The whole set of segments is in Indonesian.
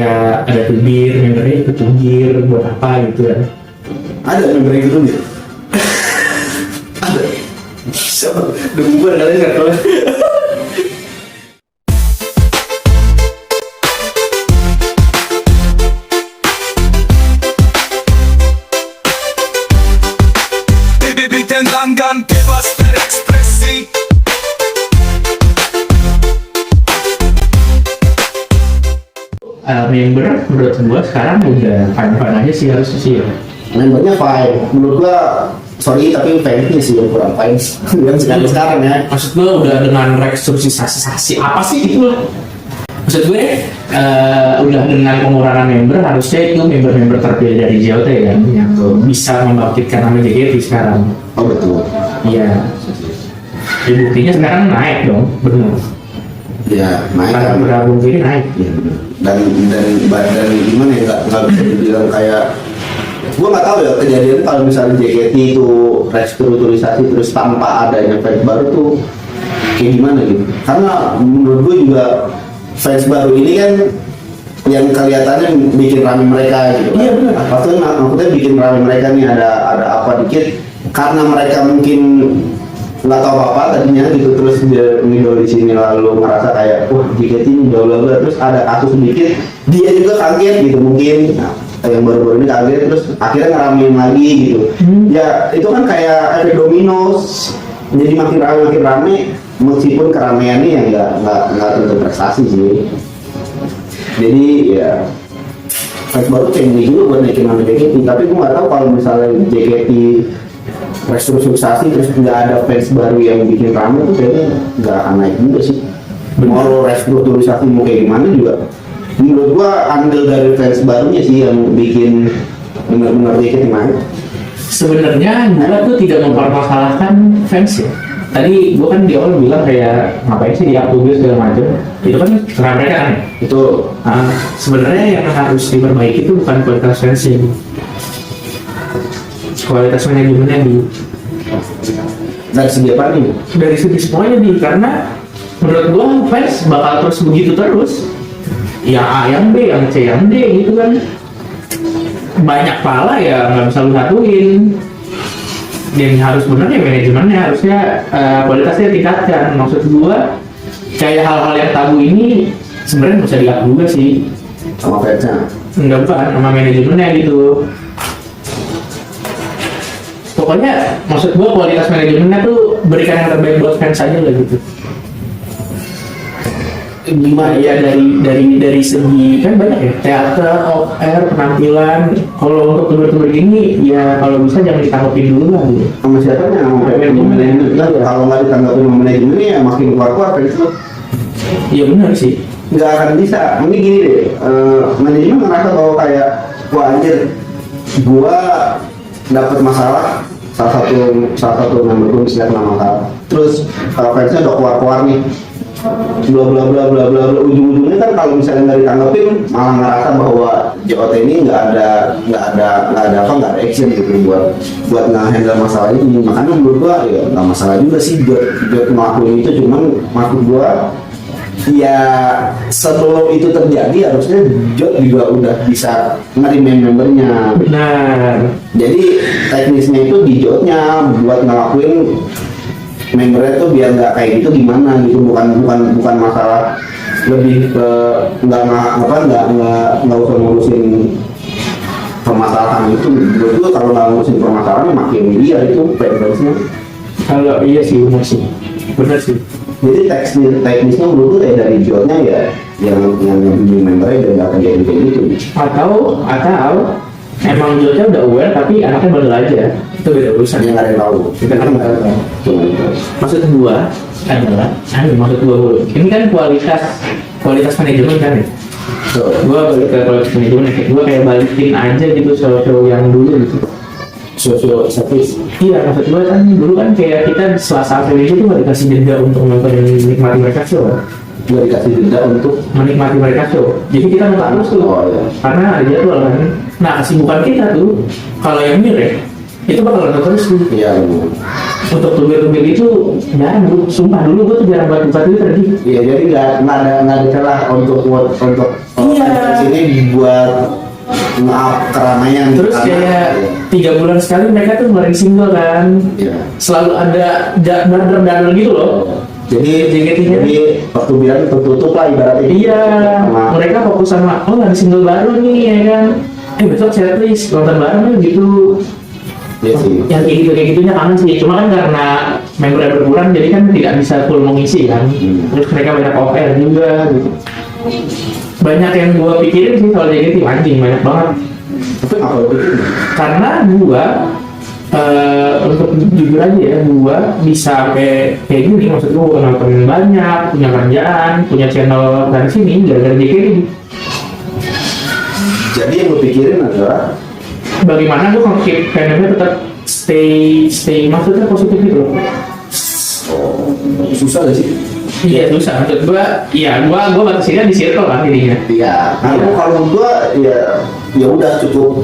ya ada tubir, membernya ikut tubir buat apa gitu kan. Ada member yang gitu nih. Ada. Siapa? Udah bubar kalian nggak tahu. Ditendangkan bebas berekspresi. Member menurut gua sekarang udah fine-fine aja sih harusnya sih ya. Membernya fine. Menurut gua sorry tapi fansnya sih yang kurang fine. Yang sekarang ya. Maksud gua udah dengan restrukturisasi apa sih itu lah. Maksud gue udah dengan pengurangan member harusnya itu member-member terpilih dari JOT kan yang bisa membangkitkan nama JKT sekarang. Oh betul. Iya. Ya, buktinya sekarang naik dong, benar. Ya naik Karena kan. bergabung ini naik. Ya, bener. dan gimana ya nggak bisa dibilang kayak gue nggak tahu ya kejadian kalau misalnya JKT itu restrukturisasi terus tanpa adanya fans baru tuh kayak gimana gitu. Karena menurut gue juga fans baru ini kan yang kelihatannya bikin rame mereka gitu. Iya, benar. Maksudnya bikin rame mereka nih ada apa dikit karena mereka mungkin nggak tahu apa tadinya gitu, terus dia ngidol di sini lalu merasa kayak wah JKT ini jauh lebih, terus ada kasus sedikit dia juga kaget gitu mungkin. Nah, yang baru-baru ini kaget terus akhirnya ngeramein lagi gitu. Ya itu kan kayak efek domino, jadi makin rame meskipun keramaiannya yang nggak tentu prestasi sih. Jadi ya fans baru kayak juga buat naikin nama JKT, tapi gue nggak tahu kalau misalnya JKT restrukturisasi terus nggak ada fans baru yang bikin rame tuh kayaknya nggak akan naik juga sih. Mau lo restrukturisasi mau kayak gimana juga menurut gua andil dari fans barunya sih yang bikin benar-benar JKT naik. Sebenarnya gua tuh tidak mempermasalahkan fans ya. Tadi gua kan di awal bilang kayak ngapain sih dia publis segala macam. Itu kan karena mereka kan. Itu Sebenarnya yang harus diperbaiki itu bukan kualitas fansnya, kualitas manajemennya di dari segi apa nih? dari segi semuanya nih, karena menurut gua fans bakal terus begitu terus. Yang A yang B, yang C yang D gitu kan. Banyak pala ya nggak bisa lu satuin. Dan harus bener ya manajemennya harusnya kualitasnya tingkatkan. Maksud gua kayak hal-hal yang tabu ini sebenarnya bisa dilihat juga sih. Sama fansnya. Enggak, bukan sama manajemennya gitu. Pokoknya maksud gua kualitas manajemennya tuh berikan yang terbaik buat fans aja lah gitu. Gimana ya dari segi kan banyak ya teater, off air, penampilan. Kalau untuk tuber-tuber ini ya kalau bisa jangan ditanggapin dulu lah gitu. Sama siapanya? Sama manajemen. Kalau nggak ditanggapin sama manajemen ya makin keluar fans tuh. Iya benar sih. Nggak akan bisa. Mungkin gini deh, manajemen ngerasa bahwa kayak wah anjir, gua dapat masalah salah satu member gue misalnya kena masalah. Terus fansnya udah keluar nih, bla bla bla bla bla bla. Ujung-ujungnya kan kalau misalnya nggak ditanggapin malah ngerasa bahwa JOT ini nggak ada action gitu buat nge-handle masalah ini. Makanya menurut gua ya nggak masalah juga sih buat ngelakuin itu, cuman maksud gua ya sebelum itu terjadi harusnya Jot juga udah bisa ngerimain membernya. Benar. Jadi teknisnya itu di Jotnya buat ngelakuin membernya tuh biar nggak kayak gitu gimana gitu, bukan masalah lebih ke nggak usah ngurusin permasalahan itu. Menurut gua kalau nggak ngurusin permasalahannya makin liar itu fansnya. Kalau iya sih benar sih. Jadi teknisnya menurut gue dari Jotnya ya yang bikin membernya udah nggak kayak gitu. Atau emang Jotnya udah aware tapi anaknya bandel aja. Itu beda urusan. Yang nggak ada yang tahu. Kita kan nggak tahu. Cuma itu. Maksud gua adalah, maksud gua dulu. Ini kan kualitas manajemen kan ya. So, Gua balik ke kualitas manajemen, gua kayak balikin aja gitu show-show yang dulu gitu. sosio service. Iya, maksud gue kan dulu kan kayak kita selasa hari itu nggak dikasih jeda untuk menikmati mereka show kan? Nggak dikasih jeda untuk Menikmati mereka show. Jadi kita nggak harus tuh, Oh, iya. karena ada jadwal kan. Nah kesibukan kita tuh, kalau yang mirip itu bakal ada terus tuh. Iya benar. Untuk tubir-tubir itu jarang dulu, sumpah dulu gue tuh jarang buka Twitter di. Iya, jadi nggak ada celah untuk Iya. sini dibuat maaf keramaian. Terus kayak 3 bulan sekali mereka tuh ngeluarin single kan, Iya. selalu ada dader gitu loh. Jadi JKT-nya. jadi waktu bilang tertutup lah ibaratnya. Iya, Sama- mereka fokus sama oh ada single baru nih ya kan. Besok setlist nonton bareng nih gitu. Iya sih. Yang kayak gitunya kangen sih. Cuma kan karena membernya berkurang jadi kan tidak bisa full mengisi kan. Terus mereka banyak OR juga gitu. Banyak yang gua pikirin sih soal JKT, anjing banyak banget. Tapi apa itu? Karena gua untuk jujur aja ya, gua bisa kayak gini, maksud gua bukan nonton banyak, punya kerjaan, punya channel dari sini gara-gara JKT. Jadi yang gue pikirin adalah Bagaimana gua keep fandomnya tetap stay maksudnya positif gitu loh. susah gak sih? Iya susah, maksud gua, iya gua batasinnya di circle kan jadinya. Iya. Kalau gue ya udah cukup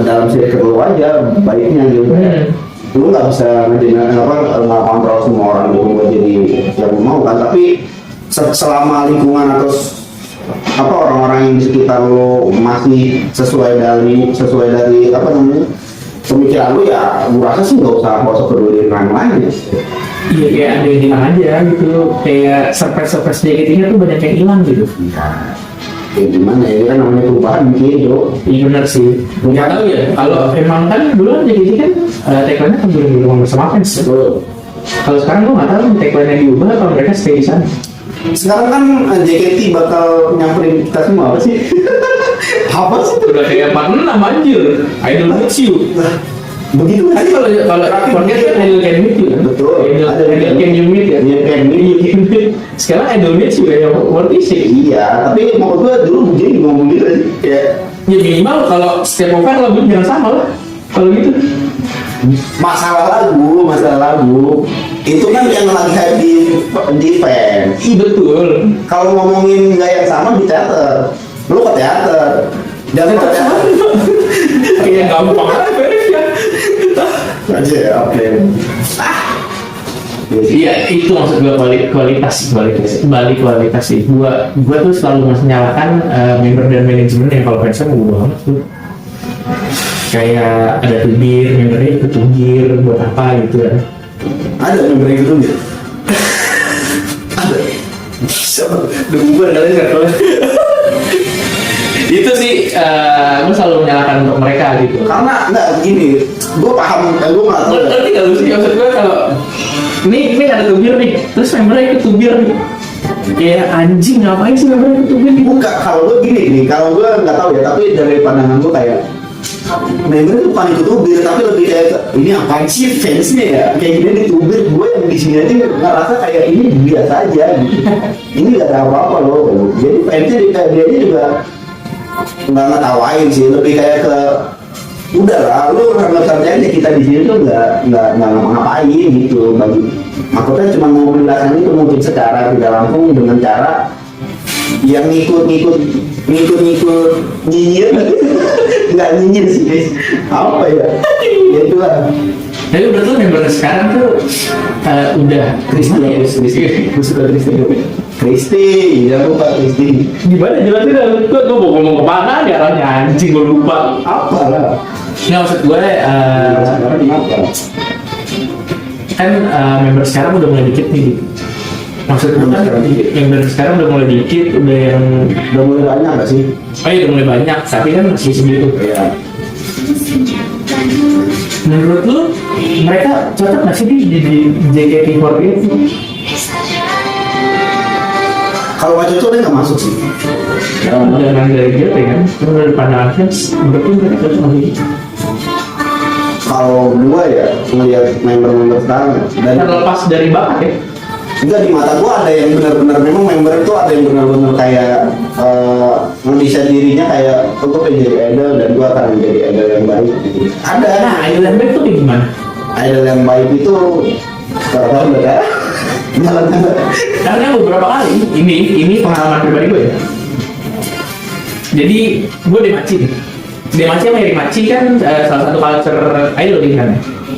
dalam circle lu aja baiknya gitu. Lu nggak bisa nggak kontrol semua orang gitu buat jadi yang lu mau kan, tapi selama lingkungan atau orang-orang yang di sekitar lu masih sesuai dari apa namanya pemikiran lu, ya gue rasa sih nggak usah peduli dengan lain ya. Iya kayak ada yang hilang aja gitu, kayak surprise JKT-nya tuh banyak yang hilang gitu. Ya gimana ya, kan namanya perubahan mungkin yo. Iya benar sih. Nggak tahu ya. Kalau emang kan dulu kan JKT kan tagline-nya kan belum bersama fans. Kalau sekarang gua nggak tahu tagline-nya diubah atau mereka stay di sana. Sekarang kan JKT bakal nyamperin kita semua, apa sih? Apa sih? Udah kayak 46 anjir. Idol meets you. Begitu Kan kalau podcast kan idol can meet you kan. Betul. Idol can you meet ya. Iya, can meet. Sekarang idol meets you ya. What is it? Iya, tapi menurut gua dulu begini ngomong gitu aja. Kayak Ya minimal kalau setiap event lagu jangan sama lah. Kalau gitu. masalah lagu itu kan yang lagi hype di fans. Iya betul. Kalau ngomongin nggak yang sama di teater, lu ke teater dan ke teater Kayak gampang aja beres ya. aja ya, oke. Iya itu maksud gue kualitas sih. Gua tuh selalu menyalahkan member dan manajemen yang kalau fansnya mau banget tuh. Kayak ada tubir, membernya ikut tubir buat apa gitu kan. Ada member yang gitu nggak? Ada. Siapa? Udah bubar kalian nggak tahu. Itu sih gue selalu menyalahkan untuk mereka gitu. Karena nggak begini, gue paham, gue nggak tahu. Ngerti gak lu sih maksud gue kalau ini ada tubir nih, terus membernya ikut tubir nih. Kayak anjing ngapain sih membernya ikut tubir nih? Bukan, kalau gue gini, kalau gue nggak tahu ya, tapi dari pandangan gue kayak member itu bukan ikut tubir, tapi lebih kayak ini apaan sih fansnya ya? Kayak gini di tubir, gue yang di sini aja ngerasa kayak ini biasa aja gitu. Ini nggak ada apa-apa loh. Jadi fansnya dia juga nggak ngetawain sih, lebih kayak ke udah lah, lu nggak kerjanya kita di sini tuh nggak ngapain gitu. Bagi maksudnya cuma mau menjelaskan itu mungkin secara tidak langsung dengan cara yang ngikut nyinyir nggak nyinyir sih guys, apa ya itu lah. Tapi berarti member sekarang tuh udah Kristi, gue suka Kristi, jangan lupa Kristi. gimana jelasin dah? Gue mau ngomong kemana ya arahnya anjing gue lupa. Apa lah? Nggak maksud gue Sekarang kenapa? kan member sekarang udah mulai dikit nih. Maksud gue kan member sekarang udah mulai dikit, udah yang Udah mulai banyak nggak sih? iya udah mulai banyak, tapi kan masih segitu. Ya. Menurut lu mereka cocok nggak sih di JKT48? Kalau nggak cocok dia nggak masuk sih. Dengan dari JKT kan, menurut pandangan fans, menurut lu mereka cocok nggak sih? Kalau gua ya ngelihat member sekarang dan Terlepas dari bakat ya. enggak, di mata gua ada yang benar-benar memang member itu ada yang benar-benar kayak mendesain dirinya kayak untuk jadi idol dan gua akan menjadi idol yang baik gitu. Ada. Nah, idol yang baik tuh kayak gimana? Idol yang baik itu berapa tahun udah ya? Jalan. Karena beberapa kali ini pengalaman pribadi gue ya. Jadi gue dimacin Demachi sama Irimachi kan salah satu culture idol di sana.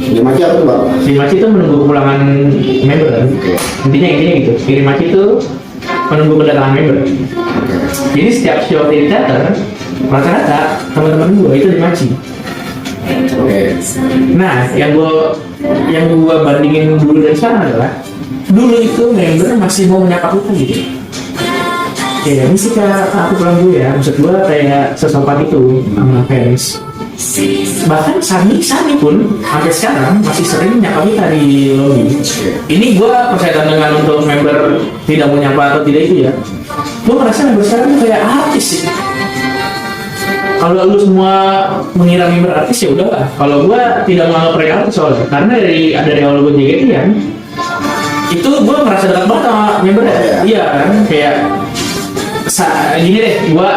Irimachi apa tuh bang? Irimachi itu menunggu kepulangan member kan. Intinya gitu. Irimachi itu menunggu kedatangan member. Jadi setiap show di teater rata-rata teman-teman gue itu Irimachi. Nah, yang gue bandingin dulu dan sekarang adalah dulu itu member masih mau menyapa kita gitu. Ya, ini sih kayak aku pulang dulu ya. Maksud gue kayak sesopan itu sama fans. Bahkan Sami pun sampai sekarang masih sering nyapa kita di lobby. Ini gue percaya dengan untuk member tidak mau nyapa atau tidak itu ya. Gue merasa member sekarang tuh kayak artis sih. Kalau lu semua mengira member artis ya udahlah. Kalau gue tidak menganggap mereka artis soalnya, karena dari awal gue JKT kan, itu gue merasa dekat banget sama member ya. Iya kan, kayak gini deh, gue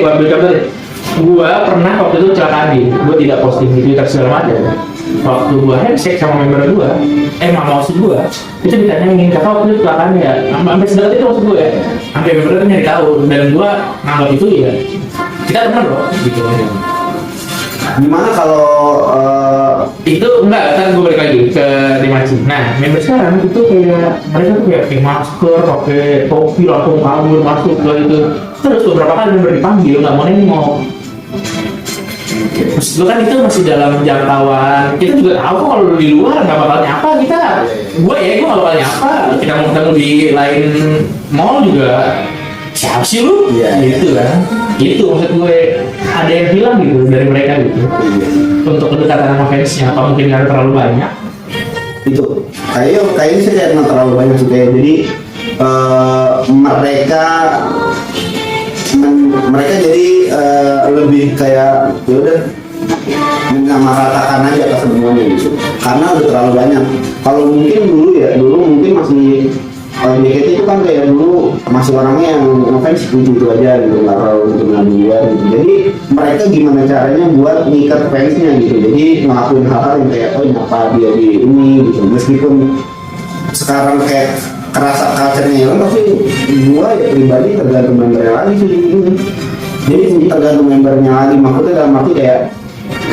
ambil contoh deh. Gue pernah waktu itu kecelakaan gue tidak posting di Twitter segala macam. Waktu gue handshake sama member gue, maksud gue, itu ditanyain kakak waktu itu kecelakaan ya, sampai sedekat itu maksud gue ya, sampai member itu nyari tahu, dan gue nganggap itu ya kita teman loh, gitu. Gimana kalau Itu enggak, kan gue balik lagi ke Irimachi. Nah, member sekarang itu kayak mereka tuh kayak pakai masker, pakai topi, langsung kabur masuk ke itu. Terus beberapa kali member dipanggil nggak mau nengok. Terus lu kan itu masih dalam jangkauan. Kita juga tahu kok kalau di luar nggak bakal nyapa kita. Gue nggak bakal nyapa. Kita mau ketemu di lain mall juga. Siapa sih lu? Iya. Gitu kan. Itu maksud gue, ada yang hilang gitu dari mereka gitu. Untuk kedekatan sama fansnya, apa mungkin karena terlalu banyak? itu kayaknya sih kayak nggak terlalu banyak sih kayak jadi mereka jadi lebih kayak ya udah menyamaratakan aja ke semuanya gitu karena udah terlalu banyak. Kalau mungkin dulu mungkin masih kalau JKT itu kan kayak dulu masih orangnya yang ngefans gitu aja gitu, nggak terlalu gitu. Jadi mereka gimana caranya buat ngikat fansnya gitu. Jadi ngelakuin hal-hal yang kayak nyapa dia di ini gitu. Meskipun sekarang kayak kerasa culture-nya hilang, tapi gua ya pribadi tergantung membernya lagi sih gitu. Jadi tergantung membernya lagi, maksudnya dalam arti kayak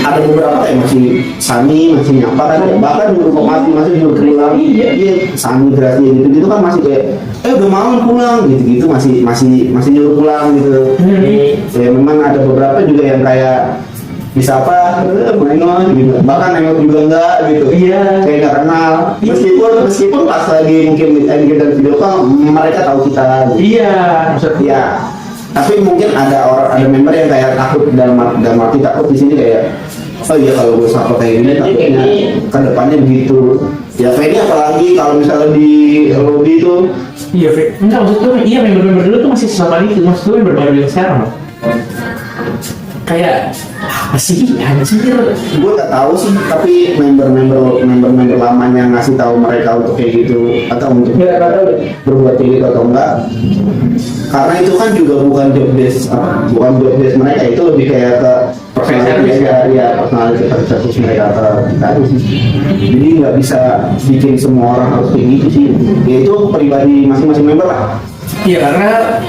ada beberapa kayak masih Sami masih nyapa kan ya. Bahkan masih nyuruh pulang iya Sami Gracia gitu kan masih kayak udah malam pulang gitu masih nyuruh pulang gitu. Ya memang ada beberapa juga yang kayak disapa nengok gitu, bahkan nengok juga enggak gitu, kayak nggak kenal meskipun pas lagi mungkin dan video call mereka tahu kita gitu. Maksudnya tapi mungkin ada member yang kayak takut dalam arti takut di sini kayak kalau gue sapa kayak gini takutnya ke depannya begitu ya. Feni apalagi kalau misalnya di lobby itu enggak maksud gue member dulu tuh masih sesama itu, maksud gue member baru yang sekarang kayak apa sih anjir. Gue nggak tahu sih, tapi member lamanya ngasih tahu mereka untuk kayak gitu atau untuk berbuat kayak gitu atau enggak, karena itu kan juga bukan job desk mereka, itu lebih kayak ke personalitas mereka ke kita sih. Jadi nggak bisa bikin semua orang harus kayak gitu sih, ya itu pribadi masing-masing member lah. Karena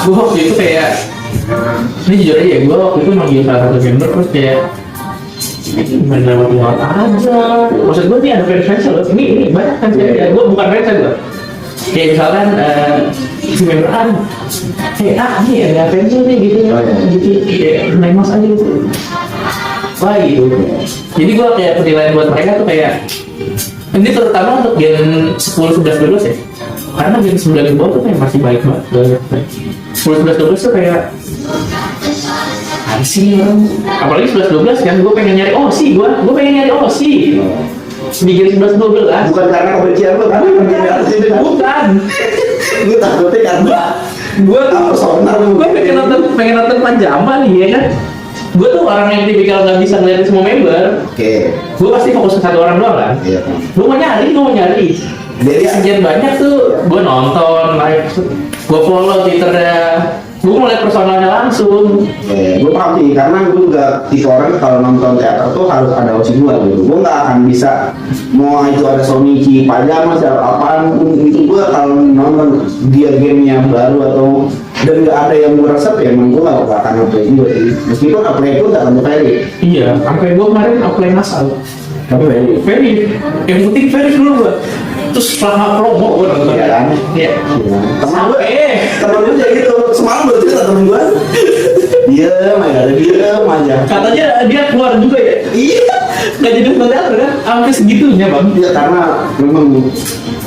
gue waktu itu kayak ini jujur aja, gue waktu itu manggil salah satu member terus kayak main lewat aja. Maksud gue nih ada fans loh, ini banyak kan sih. Gue bukan fans gue. Kayak misalkan si member ini ada fans nih gitu, gitu kayak naik mas aja gitu. Wah gitu. Jadi gue kayak penilaian buat mereka tuh kayak ini terutama untuk gen 10, 11, 12 ya. Karena gen 9 bawah tuh kayak masih baik banget. 10, 11, 12 tuh kayak sih apalagi 11, 12 kan gue pengen nyari gue pengen nyari di gen 11, 12 bukan karena kebencian lo, karena bukan gue takutnya karena gue pengen nonton Panjama nih ya kan. Gue tuh orang yang tipikal nggak bisa ngeliatin semua member. Gue pasti fokus ke satu orang doang kan. Gue mau nyari jadi sekian banyak tuh gue nonton live, gue follow Twitternya, gue mau lihat personalnya langsung. Gue paham sih, karena gue juga tipe orang kalau nonton teater tuh harus ada OC gue gitu. Gue nggak akan bisa mau itu ada Sonichi, Pajama, apaan pun itu. Gue kalau nonton dia game yang baru atau dan nggak ada yang gue resep ya emang gue nggak akan apply juga sih, meskipun apply pun nggak akan ferry. Iya, sampai gue kemarin apply ngasal. Tapi Ferry, yang penting Ferry dulu gua. Terus selama promo gue nonton. Iya kan? Iya. teman gue Eh, teman gue kayak gitu, semalam gue cerita temen gue diem aja katanya dia keluar juga ya. iya. Nggak jadi nonton teater kan? Sampai segitunya bang. Iya karena memang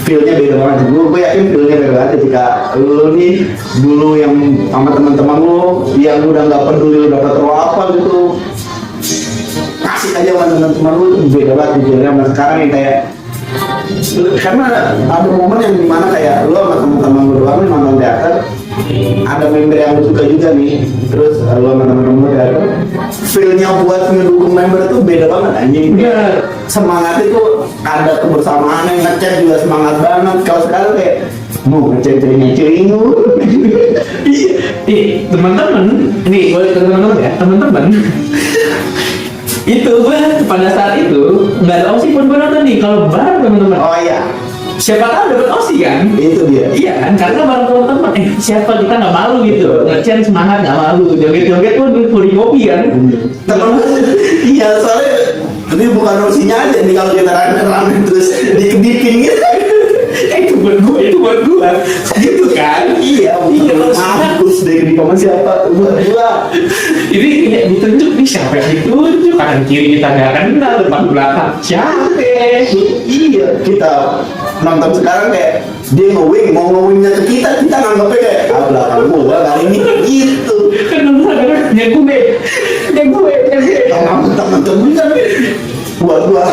feel-nya beda banget. Gue yakin feel-nya beda banget jika lu nih dulu yang sama teman-teman lu yang udah nggak peduli lu dapat role apa gitu, kasih aja sama teman-teman lu, beda banget feel-nya sama sekarang yang kayak, karena ada momen yang dimana kayak lu sama teman-teman lu doang nih nonton teater, ada member yang lu suka juga nih, terus lu sama teman-teman lu teater, feel-nya buat ngedukung member tuh beda banget anjing. Iya. Semangat itu ada kebersamaan, yang ngechat juga semangat banget. Kalau sekarang kayak mau ngechat ceringu Iya. Teman-teman, nih boleh ke teman-teman ya, teman-teman. Itu gue pada saat itu nggak ada opsi pun gue nonton nih kalau bareng teman-teman. oh iya Siapa tahu dapat opsi kan? itu dia. Iya kan, karena bareng teman-teman. Siapa kita nggak malu gitu, ngechat semangat nggak malu, joget-joget pun beli kopi kan. Temen iya soalnya ini bukan opsinya aja nih kalau kita rame-rame terus dikedipin gitu. Itu buat gue, gitu kan? Iya kalau mampus deh di komen siapa buat gua. Ini kayak ditunjuk nih siapa yang ditunjuk, kanan kiri kita nggak kenal, depan belakang siapa? Iya kita nonton sekarang kayak dia mau ngewingnya ke kita nganggapnya kayak belakang gua kali ini gitu. Kan nonton yang gue. Temen-temen kan buat gua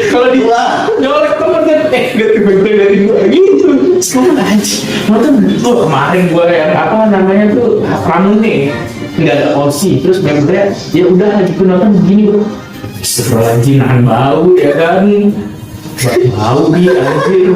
Kalau di Wah. nyolek temen kan, gak tiba-tiba dari gue gitu. Sekarang anjing, nonton kemarin gue yang apa namanya tuh Ramun nih, nggak ada opsi, terus membernya ya udah gitu nonton begini bro. Astagfirullahaladzim, nahan bau ya kan, bau dia anjir.